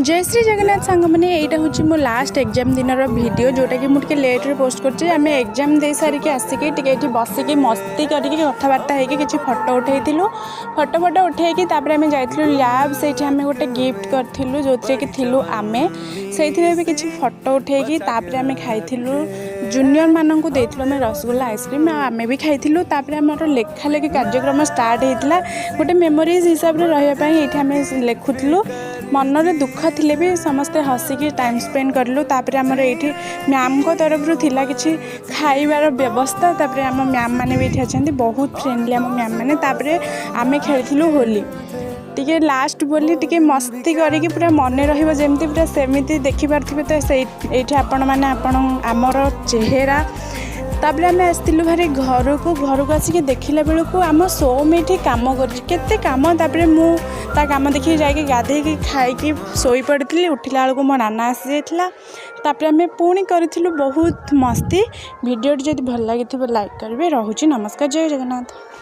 जय श्री जगन्नाथ सांग मैंने यहाँ हूँ मो लास्ट एग्जाम दिन वीडियो जोटा कि मुझे लेट्रे पोस्ट करें एग्जाम दे सारिक आसिक बसिक मस्ती करके कथबार्ता होगी किसी फटो उठेलु फटो फटो उठेकी आम जाइलु लैब से गोटे गिफ्ट करूँ जो कि आम से भी किसी फटो उठेकी आम खाइलु जूनियर मानक देलु आम रसगोल्ला आइसक्रीम आम भी खाइलु आम लेखा लेखि कार्यक्रम स्टार्ट होता गोटे मेमोरीज हिसाब से रही आम लेखुलु मनरे दुख थिले भी समस्ते हसिकी टाइम स्पेंड करूँ आमर ये मैम को तरफ थिला किसी खाइबार व्यवस्था आम मैम मैंने भी ये अच्छा बहुत फ्रेंडली आम मैम मैंने आम खेलु होली टी लास्ट बोली टी मस्ती करके पूरा मन रही पूरा सेमती देखिपे तो ये आपण मैंने आमर चेहरा तापर आम आसलु भारी घर को आसिक देखला बेलू आम सोम ये कम करते कम मुझा कम देखिए जाकि गाधे खाई शोई पड़ी उठला बेलू मो नाना आसी जाता आम पुणी करूँ बहुत मस्ती वीडियो जब भल लगी लाइक करेंगे। रोची नमस्कार। जय जगन्नाथ।